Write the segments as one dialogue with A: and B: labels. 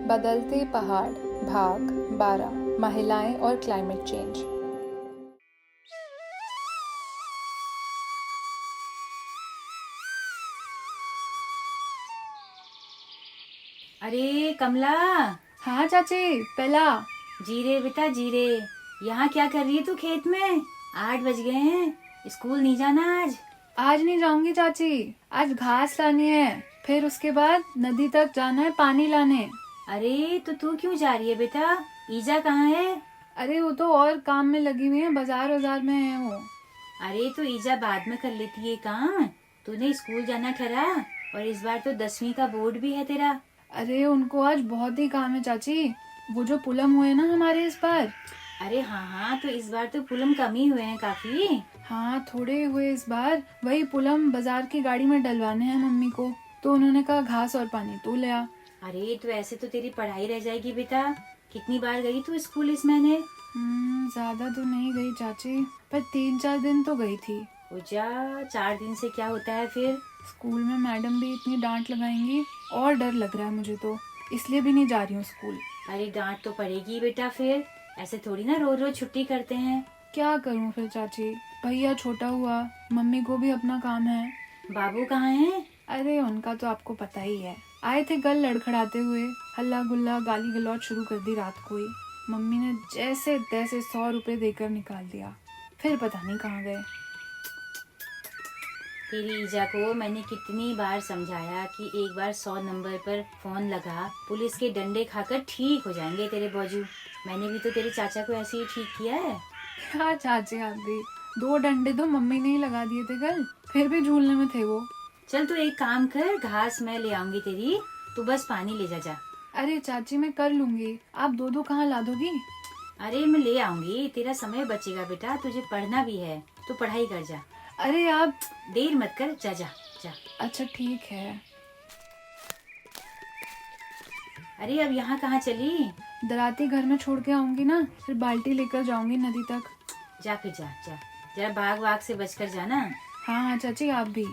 A: बदलते पहाड़ भाग 12 महिलाएं और क्लाइमेट चेंज।
B: अरे कमला।
A: हाँ चाची, पहला।
B: जीरे बेटा जीरे। यहाँ क्या कर रही है तू खेत में? 8 बज गए हैं, स्कूल नहीं जाना आज?
A: आज नहीं जाऊंगी चाची, आज घास लानी है, फिर उसके बाद नदी तक जाना है पानी लाने।
B: अरे तो तू क्यों जा रही है बेटा? ईजा कहाँ है?
A: अरे वो तो और काम में लगी हुई है, बाजार में है वो।
B: अरे तो ईजा बाद में कर लेती है काम, तूने स्कूल जाना ठहरा, और इस बार तो 10वीं का बोर्ड भी है तेरा।
A: अरे उनको आज बहुत ही काम है चाची, वो जो पुलम हुए ना हमारे इस बार।
B: अरे हाँ, तो इस बार तो पुलम कम ही हुए हैं काफी।
A: हाँ थोड़े हुए इस बार, वही पुलम बाजार की गाड़ी में डलवाने हैं मम्मी को, तो उन्होंने कहा घास और पानी तू ले आ।
B: अरे तो ऐसे तो तेरी पढ़ाई रह जाएगी बेटा। कितनी बार गई तू स्कूल इस महीने?
A: ज्यादा तो नहीं गई चाची, पर 3-4 दिन तो गई थी।
B: पूजा 4 दिन से क्या होता है फिर?
A: स्कूल में मैडम भी इतनी डांट लगाएंगी और डर लग रहा है मुझे तो, इसलिए भी नहीं जा रही हूँ स्कूल।
B: अरे डांट तो पड़ेगी बेटा, फिर ऐसे थोड़ी ना रोज रोज छुट्टी करते हैं।
A: क्या करूँ फिर चाची, भैया छोटा हुआ, मम्मी को भी अपना काम है।
B: बाबू कहाँ है?
A: अरे उनका तो आपको पता ही है, आए थे कल लड़खड़ाते हुए, हल्ला गुल्ला गाली गलौज शुरू कर दी रात को ही। मम्मी ने जैसे तैसे 100 रुपए देकर निकाल दिया, फिर पता नहीं कहाँ गए।
B: तेरी ईजा को मैंने कितनी बार समझाया कि एक बार 100 नंबर पर फोन लगा, पुलिस के डंडे खाकर ठीक हो जाएंगे तेरे बाजू। मैंने भी तो तेरे चाचा को ऐसे ही ठीक किया है।
A: क्या चाची आप भी, 2 डंडे तो मम्मी ने ही लगा दिए थे कल, फिर भी झूलने में थे वो।
B: चल तू एक काम कर, घास मैं ले आऊंगी तेरी, तू बस पानी ले जा।
A: अरे चाची मैं कर लूंगी, आप 2-2 कहाँ ला दोगी?
B: अरे मैं ले आऊंगी, तेरा समय बचेगा बेटा, तुझे पढ़ना भी है तो पढ़ाई कर जा।
A: अरे आप
B: देर मत कर, जा जा जा।
A: अच्छा ठीक है।
B: अरे अब यहाँ कहाँ चली?
A: दराती घर में छोड़ के आऊंगी ना, फिर बाल्टी लेकर जाऊंगी नदी तक।
B: जा फिर जा जा, जरा भाग वाग से बचकर जाना।
A: हाँ हाँ चाची आप भी।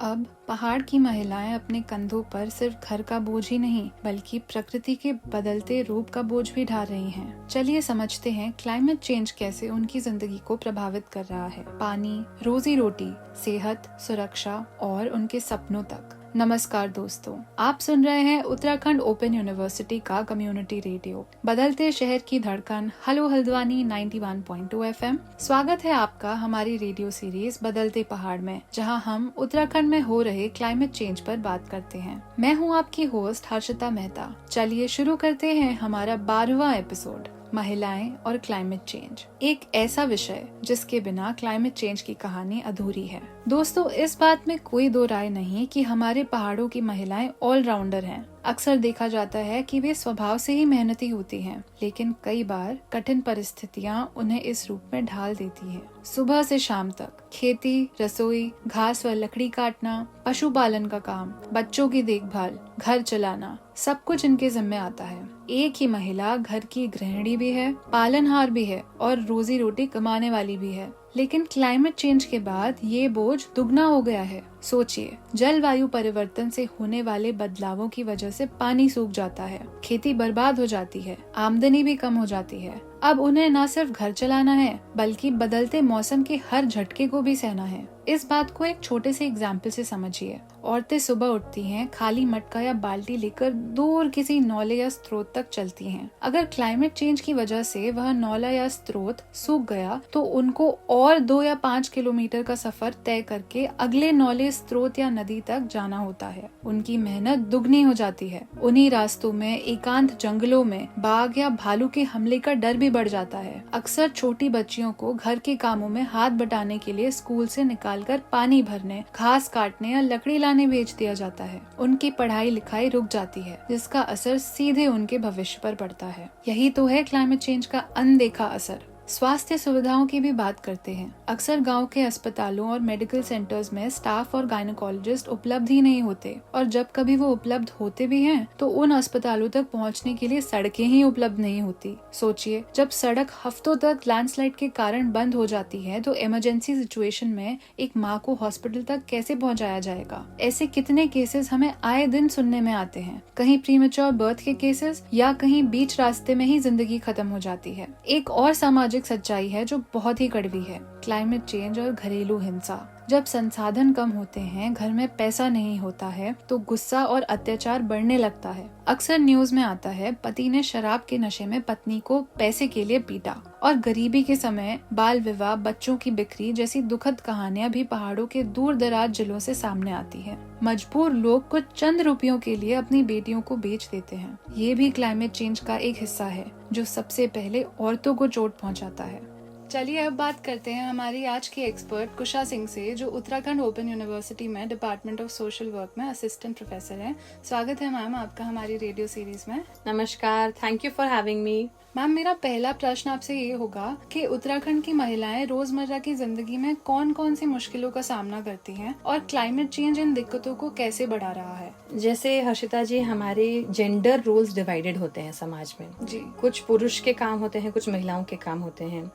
A: अब पहाड़ की महिलाएं अपने कंधों पर सिर्फ घर का बोझ ही नहीं, बल्कि प्रकृति के बदलते रूप का बोझ भी ढा रही हैं। चलिए समझते हैं क्लाइमेट चेंज कैसे उनकी जिंदगी को प्रभावित कर रहा है, पानी, रोजी रोटी, सेहत, सुरक्षा और उनके सपनों तक। नमस्कार दोस्तों, आप सुन रहे हैं उत्तराखंड ओपन यूनिवर्सिटी का कम्युनिटी रेडियो, बदलते शहर की धड़कन, हेलो हल्द्वानी 91.2 FM। स्वागत है आपका हमारी रेडियो सीरीज बदलते पहाड़ में, जहां हम उत्तराखंड में हो रहे क्लाइमेट चेंज पर बात करते हैं। मैं हूं आपकी होस्ट हर्षिता मेहता। चलिए शुरू करते हैं हमारा 12वां एपिसोड, महिलाएं और क्लाइमेट चेंज, एक ऐसा विषय जिसके बिना क्लाइमेट चेंज की कहानी अधूरी है। दोस्तों, इस बात में कोई दो राय नहीं कि हमारे पहाड़ों की महिलाएं ऑलराउंडर हैं। अक्सर देखा जाता है कि वे स्वभाव से ही मेहनती होती हैं, लेकिन कई बार कठिन परिस्थितियां उन्हें इस रूप में ढाल देती हैं। सुबह से शाम तक खेती, रसोई, घास व लकड़ी काटना, पशुपालन का काम, बच्चों की देखभाल, घर चलाना, सब कुछ इनके जिम्मे आता है। एक ही महिला घर की गृहिणी भी है, पालनहार भी है और रोजी रोटी कमाने वाली भी है। लेकिन क्लाइमेट चेंज के बाद ये बोझ दुगना हो गया है। सोचिए, जलवायु परिवर्तन से होने वाले बदलावों की वजह से पानी सूख जाता है, खेती बर्बाद हो जाती है, आमदनी भी कम हो जाती है। अब उन्हें न सिर्फ घर चलाना है, बल्कि बदलते मौसम के हर झटके को भी सहना है। इस बात को एक छोटे से एग्जाम्पल से समझिए। औरतें सुबह उठती हैं, खाली मटका या बाल्टी लेकर दूर किसी नौले या स्रोत तक चलती हैं। अगर क्लाइमेट चेंज की वजह से वह नौला या स्रोत सूख गया, तो उनको और 2 या 5 किलोमीटर का सफर तय करके अगले नौले, स्रोत या नदी तक जाना होता है। उनकी मेहनत दुगनी हो जाती है। उन्हीं रास्तों में, एकांत जंगलों में बाघ या भालू के हमले का डर भी बढ़ जाता है। अक्सर छोटी बच्चियों को घर के कामों में हाथ बटाने के लिए स्कूल से निकालकर पानी भरने, घास काटने या लकड़ी लाने भेज दिया जाता है। उनकी पढ़ाई लिखाई रुक जाती है, जिसका असर सीधे उनके भविष्य पर पड़ता है। यही तो है क्लाइमेट चेंज का अनदेखा असर। स्वास्थ्य सुविधाओं की भी बात करते हैं। अक्सर गांव के अस्पतालों और मेडिकल सेंटर्स में स्टाफ और गायनोकोलॉजिस्ट उपलब्ध ही नहीं होते, और जब कभी वो उपलब्ध होते भी हैं तो उन अस्पतालों तक पहुंचने के लिए सड़कें ही उपलब्ध नहीं होती। सोचिए, जब सड़क हफ्तों तक लैंडस्लाइड के कारण बंद हो जाती है तो इमरजेंसी सिचुएशन में एक माँ को हॉस्पिटल तक कैसे पहुंचाया जाएगा। ऐसे कितने केसेस हमें आए दिन सुनने में आते हैं, कहीं प्रीमेच्योर बर्थ के केसेस या कहीं बीच रास्ते में ही जिंदगी खत्म हो जाती है। एक और सामाजिक सच्चाई है जो बहुत ही कड़वी है, क्लाइमेट चेंज और घरेलू हिंसा। जब संसाधन कम होते हैं, घर में पैसा नहीं होता है, तो गुस्सा और अत्याचार बढ़ने लगता है। अक्सर न्यूज में आता है, पति ने शराब के नशे में पत्नी को पैसे के लिए पीटा। और गरीबी के समय बाल विवाह, बच्चों की बिक्री जैसी दुखद कहानियां भी पहाड़ों के दूर दराज जिलों से सामने आती हैं। मजबूर लोग कुछ चंद रुपयों के लिए अपनी बेटियों को बेच देते हैं। ये भी क्लाइमेट चेंज का एक हिस्सा है जो सबसे पहले औरतों को चोट पहुंचाता है। चलिए अब बात करते हैं हमारी आज की एक्सपर्ट कुशा सिंह से, जो उत्तराखंड ओपन यूनिवर्सिटी में डिपार्टमेंट ऑफ सोशल वर्क में असिस्टेंट प्रोफेसर हैं। स्वागत है मैम आपका हमारी रेडियो सीरीज में।
C: नमस्कार, thank you for having me.
A: Ma'am, मेरा पहला प्रश्न आपसे ये होगा कि उत्तराखंड की महिलाएं रोजमर्रा की जिंदगी में कौन कौन सी मुश्किलों का सामना करती हैं और क्लाइमेट चेंज इन दिक्कतों को कैसे बढ़ा रहा है।
C: जैसे हर्षिता जी, हमारे जेंडर रोल्स डिवाइडेड होते हैं समाज में
A: जी।
C: कुछ पुरुष के काम होते हैं, कुछ महिलाओं के काम होते हैं।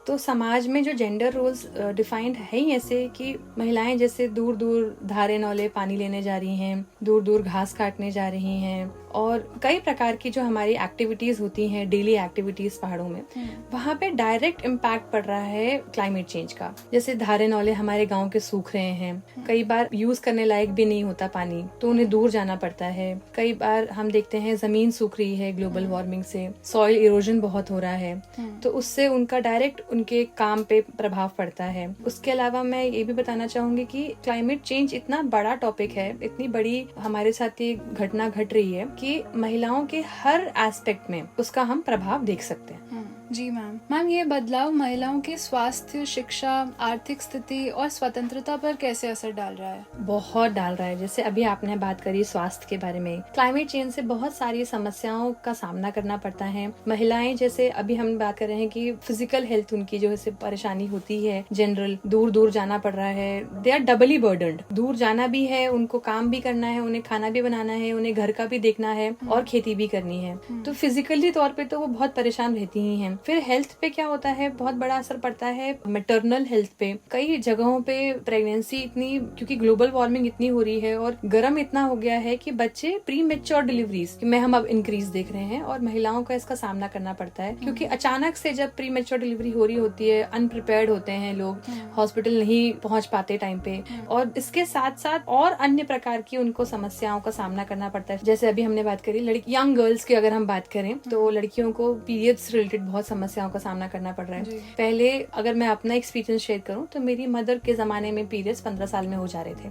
C: तो समाज में जो जेंडर रोल्स डिफाइंड है ही ऐसे कि महिलाएं जैसे दूर दूर धारे नौले पानी लेने जा रही हैं, दूर दूर घास काटने जा रही हैं, और कई प्रकार की जो हमारी एक्टिविटीज होती हैं, डेली एक्टिविटीज पहाड़ों में, वहाँ पे डायरेक्ट इम्पैक्ट पड़ रहा है क्लाइमेट चेंज का। जैसे धारे नौले हमारे गांव के सूख रहे हैं, कई बार यूज करने लायक भी नहीं होता पानी, तो उन्हें दूर जाना पड़ता है। कई बार हम देखते हैं जमीन सूख रही है ग्लोबल वार्मिंग से, सॉइल इरोजन बहुत हो रहा है, तो उससे उनका डायरेक्ट उनके काम पे प्रभाव पड़ता है। उसके अलावा मैं ये भी बताना चाहूंगी कि क्लाइमेट चेंज इतना बड़ा टॉपिक है, इतनी बड़ी हमारे साथ ये घटना घट रही है कि महिलाओं के हर एस्पेक्ट में उसका हम प्रभाव देख सकते हैं।
A: जी मैम, ये बदलाव महिलाओं के स्वास्थ्य, शिक्षा, आर्थिक स्थिति और स्वतंत्रता पर कैसे असर डाल रहा है?
C: बहुत डाल रहा है। जैसे अभी आपने बात करी स्वास्थ्य के बारे में, क्लाइमेट चेंज से बहुत सारी समस्याओं का सामना करना पड़ता है। महिलाएं, जैसे अभी हम बात कर रहे हैं कि फिजिकल हेल्थ उनकी जो है परेशानी होती है, जनरल दूर दूर जाना पड़ रहा है, दे आर डबली बर्डन्ड। दूर जाना भी है, उनको काम भी करना है, उन्हें खाना भी बनाना है, उन्हें घर का भी देखना है और खेती भी करनी है, तो फिजिकली तौर पे तो वो बहुत परेशान रहती ही हैं। फिर हेल्थ पे क्या होता है, बहुत बड़ा असर पड़ता है मैटरनल हेल्थ पे। कई जगहों पे प्रेगनेंसी इतनी, क्योंकि ग्लोबल वार्मिंग इतनी हो रही है और गर्म इतना हो गया है कि बच्चे प्री मेच्योर डिलीवरीज में हम अब इंक्रीज देख रहे हैं, और महिलाओं का इसका सामना करना पड़ता है क्योंकि अचानक से जब प्री मेच्योर डिलीवरी हो रही होती है, अनप्रिपेयर्ड होते हैं लोग, हॉस्पिटल नहीं पहुंच पाते टाइम पे, और इसके साथ साथ और अन्य प्रकार की उनको समस्याओं का सामना करना पड़ता है। जैसे अभी हमने बात करी यंग गर्ल्स की, अगर हम बात करें तो लड़कियों को पीरियड्स रिलेटेड बहुत समस्याओं का सामना करना पड़ रहा है। पहले अगर मैं अपना एक्सपीरियंस शेयर करूं तो मेरी मदर के जमाने में पीरियड्स 15 साल में हो जा रहे थे,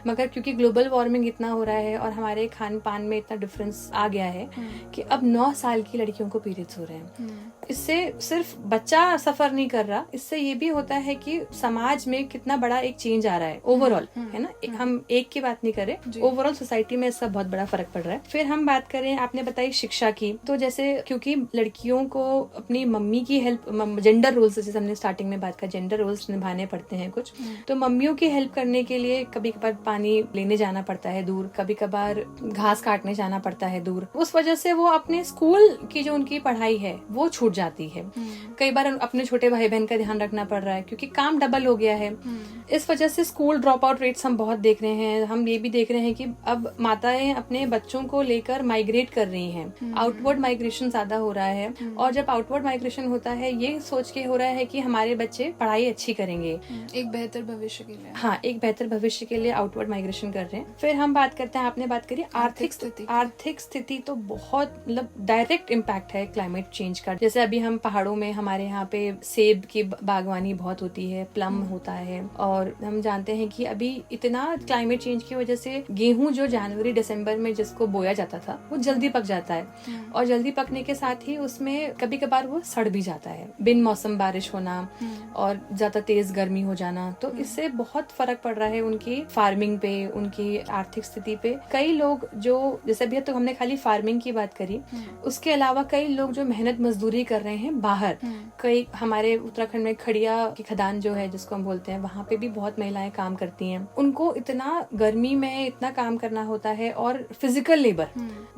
C: मगर क्योंकि ग्लोबल वार्मिंग इतना हो रहा है और हमारे खान पान में इतना डिफरेंस आ गया है कि अब 9 साल की लड़कियों को पीरियड्स हो रहे हैं। इससे सिर्फ बच्चा सफर नहीं कर रहा, इससे ये भी होता है कि समाज में कितना बड़ा एक चेंज आ रहा है ओवरऑल, है ना। हम एक की बात नहीं करें, ओवरऑल सोसाइटी में इसका बहुत बड़ा फर्क पड़ रहा है। फिर हम बात करें, आपने बताई शिक्षा की, तो जैसे क्योंकि लड़कियों को अपनी मम्मी की हेल्प, जेंडर रोल्स, जैसे हमने स्टार्टिंग में बात किया, जेंडर रोल्स निभाने पड़ते हैं कुछ, तो मम्मियों की हेल्प करने के लिए कभी कभार पानी लेने जाना पड़ता है दूर, कभी कभार घास काटने जाना पड़ता है दूर। उस वजह से वो अपने स्कूल की जो उनकी पढ़ाई है वो छूट जाती है। कई बार अपने छोटे भाई बहन का ध्यान रखना पड़ रहा है क्योंकि काम डबल हो गया है। इस वजह से स्कूल ड्रॉप आउट रेट्स हम बहुत देख रहे हैं। हम ये भी देख रहे हैं कि अब माताएं अपने बच्चों को लेकर माइग्रेट कर रही हैं, आउटवर्ड माइग्रेशन ज्यादा हो रहा है, और जब आउटवर्ड माइग्रेशन होता है ये सोच के हो रहा है कि हमारे बच्चे पढ़ाई अच्छी करेंगे,
A: एक बेहतर भविष्य के लिए।
C: हाँ, एक बेहतर भविष्य के लिए आउटवर्ड माइग्रेशन कर रहे हैं। फिर हम बात करते हैं, आपने बात करी आर्थिक स्थिति तो बहुत मतलब डायरेक्ट इम्पैक्ट है क्लाइमेट चेंज का। जैसे अभी हम पहाड़ों में, हमारे यहाँ पे सेब की बागवानी बहुत होती है, प्लम होता है, और हम जानते हैं कि अभी इतना क्लाइमेट चेंज की वजह से गेहूं जो जनवरी दिसंबर में जिसको बोया जाता था वो जल्दी पक जाता है, और जल्दी पकने के साथ ही उसमें कभी कभार वो सड़ भी जाता है, बिन मौसम बारिश होना और ज्यादा तेज गर्मी हो जाना। तो इससे बहुत फर्क पड़ रहा है उनकी फार्मिंग पे, उनकी आर्थिक स्थिति पे। कई लोग जो, जैसे अभी तो हमने खाली फार्मिंग की बात करी, उसके अलावा कई लोग जो मेहनत मजदूरी कर रहे हैं बाहर। कई हमारे उत्तराखंड में खड़िया की खदान जो है जिसको हम बोलते हैं, वहाँ पे भी बहुत महिलाएं काम करती हैं। उनको इतना गर्मी में इतना काम करना होता है और फिजिकल लेबर,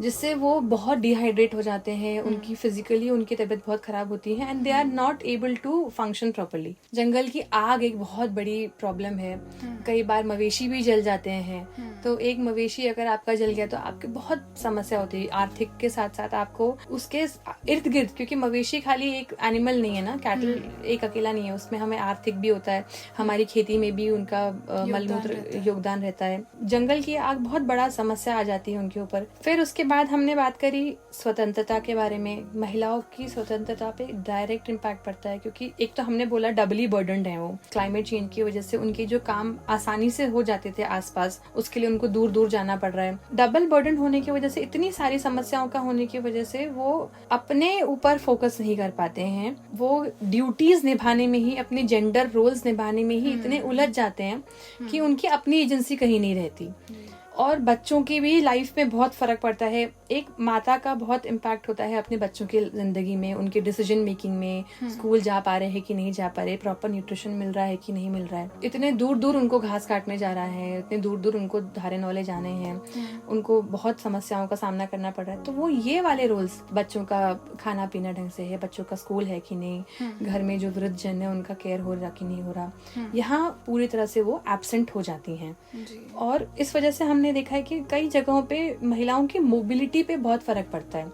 C: जिससे वो बहुत डिहाइड्रेट हो जाते हैं, उनकी फिजिकली उनकी तबीयत बहुत खराब होती है and they are not able to function properly. जंगल की आग एक बहुत बड़ी प्रॉब्लम है। कई बार मवेशी भी जल जाते हैं, तो एक मवेशी अगर आपका जल गया तो आपकी बहुत समस्या होती है आर्थिक के साथ साथ आपको उसके इर्द गिर्द, क्योंकि मवेशी खाली एक एनिमल नहीं है ना, कैटल एक अकेला नहीं है, उसमें हमें आर्थिक भी होता है, हमारी खेती में भी उनका मलमूत्र योगदान रहता है। जंगल की आग बहुत बड़ा समस्या आ जाती है उनके ऊपर। फिर उसके बाद हमने बात करी स्वतंत्रता के बारे में। महिलाओं की स्वतंत्रता पे डायरेक्ट इम्पैक्ट पड़ता है, क्योंकि एक तो हमने बोला डबली बर्डन्ड है वो क्लाइमेट चेंज की वजह से। उनके जो काम आसानी से हो जाते थे आसपास, उसके लिए उनको दूर दूर जाना पड़ रहा है। डबल बर्डन होने की वजह से, इतनी सारी समस्याओं का होने की वजह से वो अपने ऊपर फोकस नहीं कर पाते हैं। वो ड्यूटीज निभाने में ही, अपने जेंडर रोल्स निभाने में ही इतने उलझ जाते हैं कि उनकी अपनी एजेंसी कहीं नहीं रहती। और बच्चों की भी लाइफ में बहुत फर्क पड़ता है। एक माता का बहुत इम्पैक्ट होता है अपने बच्चों की जिंदगी में, उनके डिसीजन मेकिंग में, स्कूल जा पा रहे हैं कि नहीं जा पा रहे, प्रॉपर न्यूट्रिशन मिल रहा है कि नहीं मिल रहा है, इतने दूर दूर उनको घास काटने जा रहा है, इतने दूर दूर उनको धारे नौले जाने हैं, उनको बहुत समस्याओं का सामना करना पड़ रहा है। तो वो ये वाले रोल्स, बच्चों का खाना पीना ढंग से है, बच्चों का स्कूल है कि नहीं, घर में जो वृद्ध जन है उनका केयर हो रहा कि नहीं हो रहा, यहाँ पूरी तरह से वो एब्सेंट हो जाती हैं। और इस वजह से हमने देखा है कि कई जगहों पे महिलाओं की मोबिलिटी पे बहुत फर्क पड़ता है,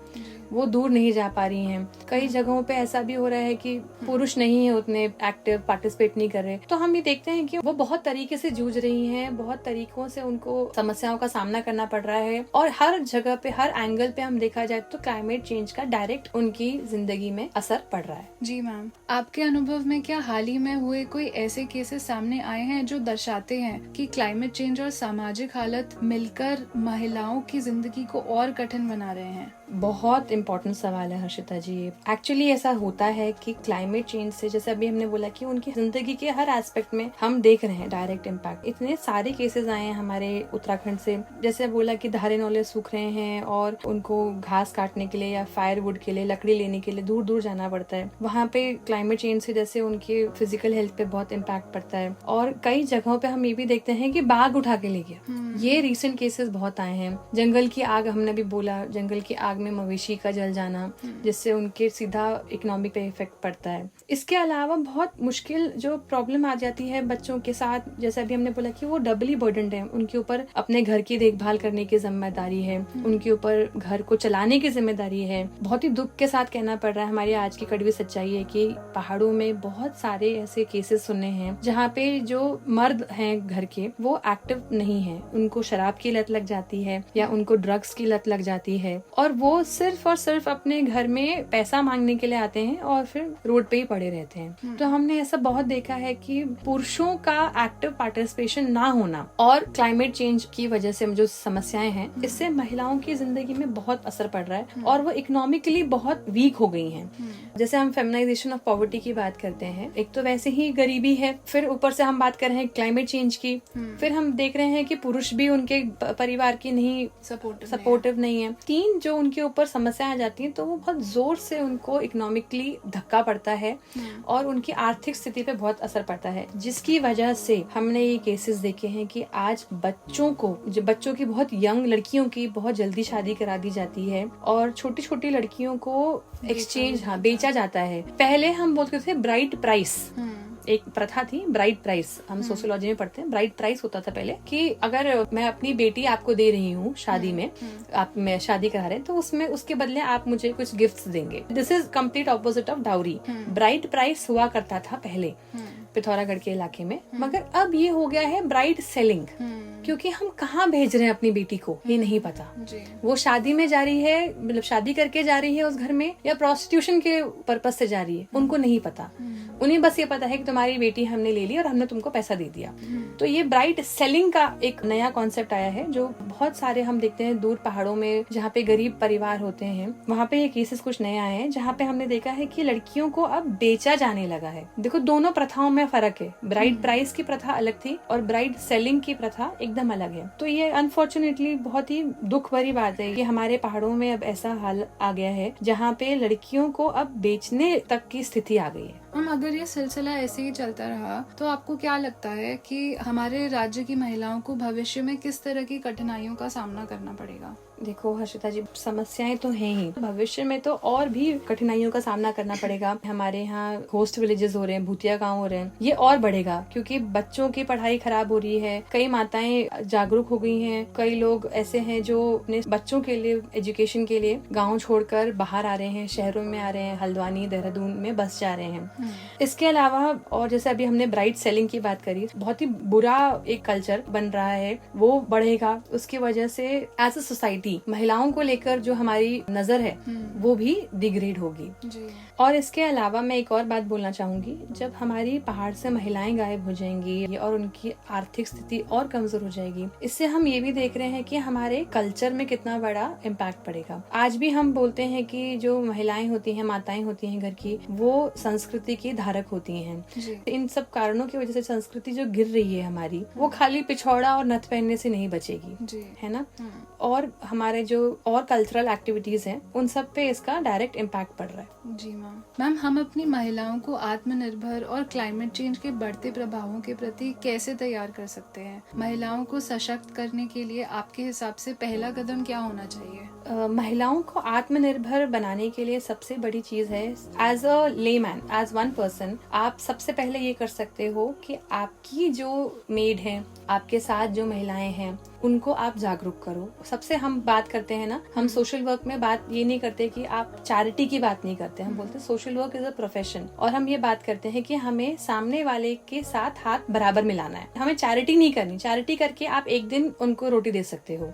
C: वो दूर नहीं जा पा रही हैं। कई जगहों पे ऐसा भी हो रहा है कि पुरुष नहीं है उतने एक्टिव, पार्टिसिपेट नहीं कर रहे। तो हम ये देखते हैं कि वो बहुत तरीके से जूझ रही हैं, बहुत तरीकों से उनको समस्याओं का सामना करना पड़ रहा है। और हर जगह पे, हर एंगल पे हम देखा जाए तो क्लाइमेट चेंज का डायरेक्ट उनकी जिंदगी में असर पड़ रहा है।
A: जी मैम, आपके अनुभव में क्या हाल ही में हुए कोई ऐसे केसेस सामने आए हैं जो दर्शाते हैं कि क्लाइमेट चेंज और सामाजिक हालत मिलकर महिलाओं की जिंदगी को और कठिन बना रहे हैं?
C: बहुत इम्पोर्टेंट सवाल है हर्षिता जी। एक्चुअली ऐसा होता है कि क्लाइमेट चेंज से, जैसे अभी हमने बोला कि उनकी जिंदगी के हर एस्पेक्ट में हम देख रहे हैं डायरेक्ट इम्पैक्ट। इतने सारे केसेस आए हैं हमारे उत्तराखंड से, जैसे बोला कि धारे नौले सूख रहे हैं और उनको घास काटने के लिए या फायरवुड के लिए, लकड़ी लेने के लिए दूर दूर जाना पड़ता है। वहाँ पे क्लाइमेट चेंज से जैसे उनके फिजिकल हेल्थ पे बहुत इम्पैक्ट पड़ता है। और कई जगहों पे हम ये भी देखते हैं कि बाघ उठा के ले गया। ये रिसेंट केसेस बहुत आए हैं। जंगल की आग, हमने भी बोला, जंगल की आग में मवेशी का जल जाना, जिससे उनके सीधा इकोनॉमिक पे इफेक्ट पड़ता है। इसके अलावा बहुत मुश्किल जो प्रॉब्लम आ जाती है बच्चों के साथ, जैसे अभी हमने बोला कि वो डबली बर्डन्ड है। उनके ऊपर अपने घर की देखभाल करने की जिम्मेदारी है, उनके ऊपर घर को चलाने की जिम्मेदारी है। बहुत ही दुख के साथ कहना पड़ रहा है, हमारी आज की कड़वी सच्चाई है कि पहाड़ों में बहुत सारे ऐसे केसेस सुने हैं जहाँ पे जो मर्द हैं घर के, वो एक्टिव नहीं है, उनको शराब की लत लग जाती है या उनको ड्रग्स की लत लग जाती है, और वो सिर्फ और सिर्फ अपने घर में पैसा मांगने के लिए आते हैं और फिर रोड पे ही पड़े रहते हैं। तो हमने ऐसा बहुत देखा है कि पुरुषों का एक्टिव पार्टिसिपेशन ना होना और क्लाइमेट चेंज की वजह से जो समस्याएं हैं, इससे महिलाओं की जिंदगी में बहुत असर पड़ रहा है और वो इकोनॉमिकली बहुत वीक हो गई हैं। जैसे हम फेमिनाइजेशन ऑफ पॉवर्टी की बात करते हैं, एक तो वैसे ही गरीबी है, फिर ऊपर से हम बात कर रहे हैं क्लाइमेट चेंज की, फिर हम देख रहे हैं कि पुरुष भी उनके परिवार की नहीं सपोर्टिव नहीं है। तीन जो उनके ऊपर समस्याएं आ जाती हैं, तो वो बहुत जोर से उनको इकोनॉमिकली धक्का पड़ता है और उनकी आर्थिक स्थिति पे बहुत असर पड़ता है, जिसकी वजह से हमने ये केसेस देखे हैं कि आज बच्चों की, बहुत यंग लड़कियों की बहुत जल्दी शादी करा दी जाती है और छोटी छोटी लड़कियों को एक्सचेंज बेचा जाता है। पहले हम बोलते थे ब्राइड प्राइस, एक प्रथा थी ब्राइड प्राइस, हम सोशियोलॉजी में पढ़ते हैं। ब्राइड प्राइस होता था पहले कि अगर मैं अपनी बेटी आपको दे रही हूँ शादी में, आप मैं शादी करा रहे हैं, तो उसमें उसके बदले आप मुझे कुछ गिफ्ट्स देंगे। This is complete opposite of dowry. Bride price हुआ करता था पहले पिथौरागढ़ के इलाके में, मगर अब ये हो गया है ब्राइड सेलिंग, क्योंकि हम कहाँ भेज रहे हैं अपनी बेटी को ये नहीं पता। वो शादी में जा रही है, मतलब शादी करके जा रही है उस घर में, या प्रोस्टिट्यूशन के पर्पस से जा रही है, उनको नहीं पता। उन्हें बस ये पता है कि तुम्हारी बेटी हमने ले ली और हमने तुमको पैसा दे दिया। तो ये ब्राइड सेलिंग का एक नया कॉन्सेप्ट आया है, जो बहुत सारे हम देखते हैं दूर पहाड़ों में, जहाँ पे गरीब परिवार होते हैं, वहाँ पे ये केसेस कुछ नए आए हैं, जहाँ पे हमने देखा है कि लड़कियों को अब बेचा जाने लगा है। देखो, दोनों प्रथाओं में फर्क है। ब्राइड प्राइस की प्रथा अलग थी और ब्राइड सेलिंग की प्रथा एकदम एकदम अलग है। तो ये अनफॉर्चुनेटली बहुत ही दुख भरी बात है कि हमारे पहाड़ों में अब ऐसा हाल आ गया है जहाँ पे लड़कियों को अब बेचने तक की स्थिति आ गई है।
A: अगर ये सिलसिला ऐसे ही चलता रहा तो आपको क्या लगता है कि हमारे राज्य की महिलाओं को भविष्य में किस तरह की कठिनाइयों का सामना करना पड़ेगा?
C: देखो हर्षिता जी, समस्याएं तो हैं ही, भविष्य में तो और भी कठिनाइयों का सामना करना पड़ेगा। हमारे यहाँ होस्ट विलेजेस हो रहे हैं, भूतिया गांव हो रहे हैं, ये और बढ़ेगा क्योंकि बच्चों की पढ़ाई खराब हो रही है। कई माताएं जागरूक हो गई हैं, कई लोग ऐसे हैं जो अपने बच्चों के लिए एजुकेशन के लिए गाँव छोड़कर बाहर आ रहे हैं, शहरों में आ रहे हैं, हल्द्वानी देहरादून में बस जा रहे हैं। इसके अलावा और जैसे अभी हमने ब्राइट सेलिंग की बात करी, बहुत ही बुरा एक कल्चर बन रहा है, वो बढ़ेगा। उसकी वजह से एज अ सोसाइटी महिलाओं को लेकर जो हमारी नजर है वो भी डिग्रेड होगी
A: जी।
C: और इसके अलावा मैं एक और बात बोलना चाहूंगी, जब हमारी पहाड़ से महिलाएं गायब हो जाएंगी और उनकी आर्थिक स्थिति और कमजोर हो जाएगी, इससे हम ये भी देख रहे हैं कि हमारे कल्चर में कितना बड़ा इम्पैक्ट पड़ेगा। आज भी हम बोलते हैं कि जो महिलाएं होती हैं, माताएं होती हैं घर की, वो संस्कृति की धारक होती हैं।
A: जी।
C: इन सब कारणों की वजह से संस्कृति जो गिर रही है हमारी, वो खाली पिछौड़ा और नथ पहनने से नहीं बचेगी
A: जी।
C: है ना। और हमारे जो और कल्चरल एक्टिविटीज हैं उन सब पे इसका डायरेक्ट इम्पैक्ट पड़ रहा है।
A: जी मैम, हम अपनी महिलाओं को आत्मनिर्भर और क्लाइमेट चेंज के बढ़ते प्रभावों के प्रति कैसे तैयार कर सकते हैं? महिलाओं को सशक्त करने के लिए आपके हिसाब से पहला कदम क्या होना चाहिए?
C: महिलाओं को आत्मनिर्भर बनाने के लिए सबसे बड़ी चीज है, as a layman, as one person, आप सबसे पहले ये कर सकते हो कि आपकी जो मेड है, आपके साथ जो महिलाएं हैं, उनको आप जागरूक करो। सबसे हम बात करते हैं ना, हम सोशल वर्क में बात ये नहीं करते कि आप चैरिटी की बात नहीं करते, हम बोलते social work is a profession. और हम ये बात करते हैं कि हमें सामने वाले के साथ हाथ बराबर मिलाना है। हमें चैरिटी नहीं करनी। चैरिटी करके आप एक दिन उनको रोटी दे सकते हो,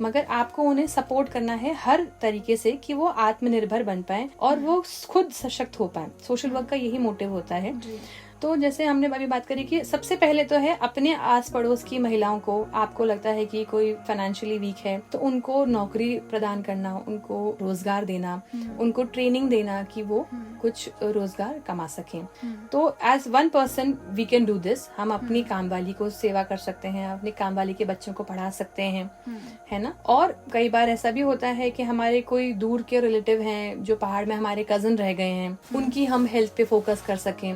C: मगर आपको उन्हें सपोर्ट करना है हर तरीके से कि वो आत्मनिर्भर बन पाए और वो खुद सशक्त हो पाए। सोशल वर्क का यही मोटिव होता है। तो जैसे हमने अभी बात करी कि सबसे पहले तो है अपने आस पड़ोस की महिलाओं को, आपको लगता है कि कोई फाइनेंशियली वीक है तो उनको नौकरी प्रदान करना, उनको रोजगार देना, उनको ट्रेनिंग देना कि वो कुछ रोजगार कमा सकें। तो as one person we can do this. हम अपनी कामवाली को सेवा कर सकते हैं, अपनी कामवाली के बच्चों को पढ़ा सकते हैं, है ना। और कई बार ऐसा भी होता है कि हमारे कोई दूर के रिलेटिव हैं जो पहाड़ में हमारे कजन रह गए हैं, उनकी हम हेल्थ पे फोकस कर सकें।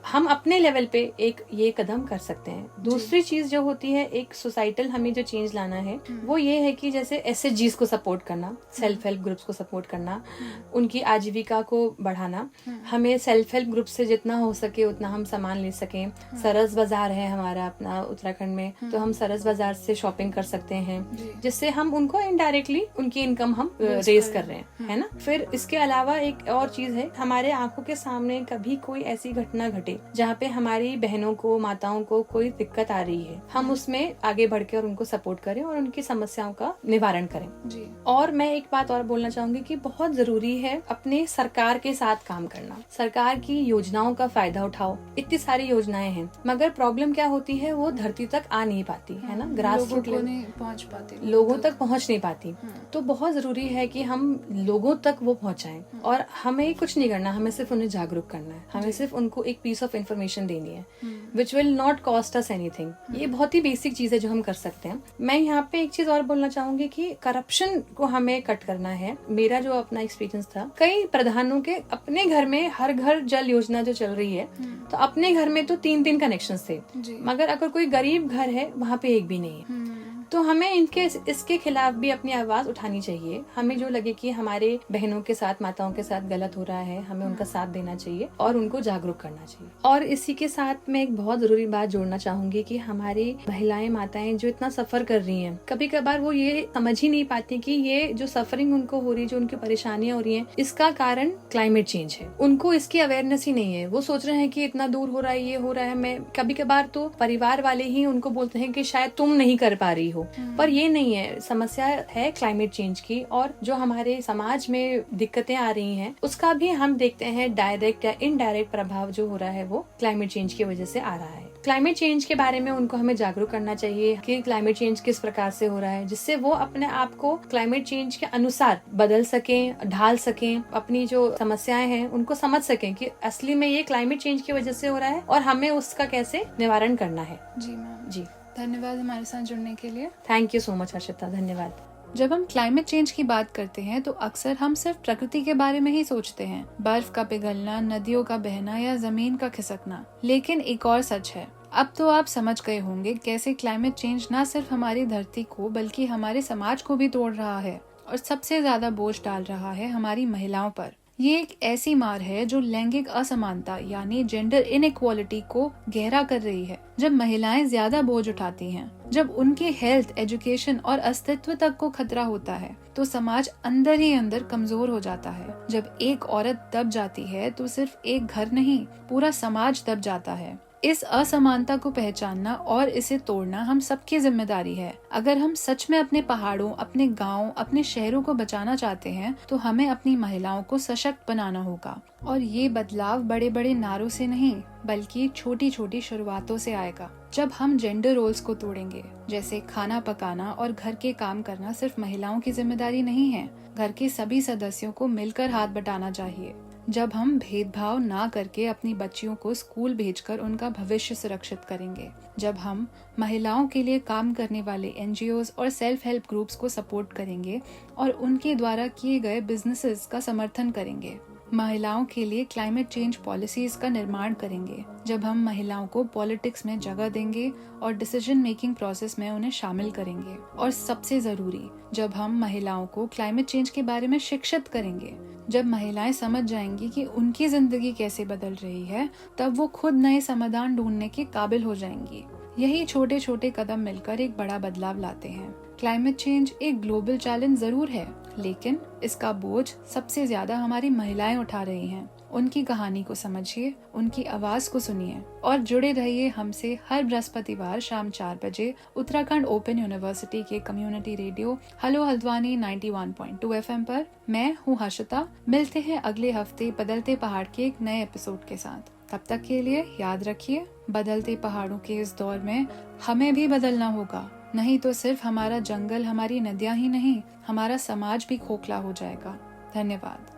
C: हम अपने लेवल पे एक ये कदम कर सकते हैं। दूसरी चीज जो होती है, एक सोसाइटल हमें जो चेंज लाना है वो ये है कि जैसे SHGs को सपोर्ट करना, सेल्फ हेल्प ग्रुप्स को सपोर्ट करना, उनकी आजीविका को बढ़ाना। हमें सेल्फ हेल्प ग्रुप से जितना हो सके उतना हम सामान ले सकें। सरस बाजार है हमारा अपना उत्तराखंड में, तो हम सरस बाजार से शॉपिंग कर सकते हैं, जिससे हम उनको इनडायरेक्टली उनकी इनकम हम रेज कर रहे हैं, है ना। फिर इसके अलावा एक और चीज है, हमारे आंखों के सामने कभी कोई ऐसी घटना घटे जहाँ पे हमारी बहनों को, माताओं को कोई दिक्कत आ रही है, हम उसमें आगे बढ़ के और उनको सपोर्ट करें और उनकी समस्याओं का निवारण करें
A: जी।
C: और मैं एक बात और बोलना चाहूंगी कि बहुत जरूरी है अपने सरकार के साथ काम करना। सरकार की योजनाओं का फायदा उठाओ। इतनी सारी योजनाएं हैं, मगर प्रॉब्लम क्या होती है, वो धरती तक आ नहीं पाती, है ना। ग्रास रूट
A: नहीं पहुंच पाती,
C: लोगों तक पहुंच नहीं पाती। तो बहुत जरूरी है कि हम लोगों तक वो पहुंचाएं और हमें कुछ नहीं करना, हमें सिर्फ उन्हें जागरूक करना है। हमें सिर्फ उनको एक पीस ऑफ इन्फॉर्मेशन देनी है which will not cost us anything. ये बहुत ही बेसिक चीज है जो हम कर सकते हैं। मैं यहाँ पे एक चीज और बोलना चाहूंगी कि करप्शन को हमें कट करना है। मेरा जो अपना एक्सपीरियंस था, कई प्रधानों के अपने घर में हर घर जल योजना जो चल रही है, तो अपने घर में तो 3 कनेक्शन थे, मगर अगर कोई गरीब घर है वहाँ पे एक भी नहीं है। तो हमें इसके खिलाफ भी अपनी आवाज उठानी चाहिए। हमें जो लगे कि हमारे बहनों के साथ, माताओं के साथ गलत हो रहा है, हमें उनका साथ देना चाहिए और उनको जागरूक करना चाहिए। और इसी के साथ मैं एक बहुत जरूरी बात जोड़ना चाहूंगी कि हमारी महिलाएं, माताएं जो इतना सफर कर रही हैं, कभी कभार वो ये समझ ही नहीं पाती कि ये जो सफरिंग उनको हो रही है, जो उनकी परेशानियां हो रही हैं, इसका कारण क्लाइमेट चेंज है। उनको इसकी अवेयरनेस ही नहीं है। वो सोच रहे हैं कि इतना दूर हो रहा है, ये हो रहा है। मैं कभी कभार तो परिवार वाले ही उनको बोलते हैं कि शायद तुम नहीं कर पा रही हो, पर ये नहीं है। समस्या है क्लाइमेट चेंज की, और जो हमारे समाज में दिक्कतें आ रही हैं उसका भी हम देखते हैं डायरेक्ट या इनडायरेक्ट प्रभाव जो हो रहा है वो क्लाइमेट चेंज की वजह से आ रहा है। क्लाइमेट चेंज के बारे में उनको हमें जागरूक करना चाहिए कि क्लाइमेट चेंज किस प्रकार से हो रहा है, जिससे वो अपने आप को क्लाइमेट चेंज के अनुसार बदल सकें, ढाल सकें, अपनी जो समस्याएं हैं उनको समझ सकें कि असली में ये क्लाइमेट चेंज की वजह से हो रहा है और हमें उसका कैसे निवारण करना है।
A: जी मैम।
C: जी
A: धन्यवाद हमारे साथ जुड़ने के लिए।
C: Thank you so much Harshita, धन्यवाद।
A: जब हम क्लाइमेट चेंज की बात करते हैं तो अक्सर हम सिर्फ प्रकृति के बारे में ही सोचते हैं, बर्फ का पिघलना, नदियों का बहना या जमीन का खिसकना। लेकिन एक और सच है, अब तो आप समझ गए होंगे कैसे क्लाइमेट चेंज न सिर्फ हमारी धरती को बल्कि हमारे समाज को भी तोड़ रहा है और सबसे ज्यादा बोझ डाल रहा है हमारी महिलाओं पर। ये एक ऐसी मार है जो लैंगिक असमानता यानी जेंडर इनइक्वालिटी को गहरा कर रही है। जब महिलाएं ज्यादा बोझ उठाती हैं, जब उनके हेल्थ, एजुकेशन और अस्तित्व तक को खतरा होता है, तो समाज अंदर ही अंदर कमजोर हो जाता है। जब एक औरत दब जाती है तो सिर्फ एक घर नहीं, पूरा समाज दब जाता है। इस असमानता को पहचानना और इसे तोड़ना हम सबकी जिम्मेदारी है। अगर हम सच में अपने पहाड़ों, अपने गांव, अपने शहरों को बचाना चाहते हैं तो हमें अपनी महिलाओं को सशक्त बनाना होगा। और ये बदलाव बड़े बड़े नारों से नहीं बल्कि छोटी छोटी शुरुआतों से आएगा। जब हम जेंडर रोल्स को तोड़ेंगे, जैसे खाना पकाना और घर के काम करना सिर्फ महिलाओं की जिम्मेदारी नहीं है, घर के सभी सदस्यों को मिलकर हाथ बटाना चाहिए। जब हम भेदभाव ना करके अपनी बच्चियों को स्कूल भेजकर उनका भविष्य सुरक्षित करेंगे, जब हम महिलाओं के लिए काम करने वाले एनजीओज और सेल्फ हेल्प ग्रुप्स को सपोर्ट करेंगे और उनके द्वारा किए गए बिजनेसेस का समर्थन करेंगे, महिलाओं के लिए क्लाइमेट चेंज पॉलिसीज का निर्माण करेंगे, जब हम महिलाओं को पॉलिटिक्स में जगह देंगे और डिसीजन मेकिंग प्रोसेस में उन्हें शामिल करेंगे, और सबसे जरूरी जब हम महिलाओं को क्लाइमेट चेंज के बारे में शिक्षित करेंगे, जब महिलाएं समझ जाएंगी कि उनकी जिंदगी कैसे बदल रही है, तब वो खुद नए समाधान ढूंढने के काबिल हो जाएंगी। यही छोटे छोटे कदम मिलकर एक बड़ा बदलाव लाते हैं। क्लाइमेट चेंज एक ग्लोबल चैलेंज जरूर है, लेकिन इसका बोझ सबसे ज्यादा हमारी महिलाएं उठा रही हैं। उनकी कहानी को समझिए, उनकी आवाज को सुनिए और जुड़े रहिए हमसे हर बृहस्पतिवार शाम 4 बजे उत्तराखंड ओपन यूनिवर्सिटी के community radio hello Haldwani 91.2 FM पर। मैं हूँ हर्षिता। मिलते हैं अगले हफ्ते बदलते पहाड़ के एक नए एपिसोड के साथ। तब तक के लिए याद रखिए, बदलते पहाड़ों के इस दौर में हमें भी बदलना होगा, नहीं तो सिर्फ हमारा जंगल, हमारी नदियां ही नहीं, हमारा समाज भी खोखला हो जाएगा। धन्यवाद।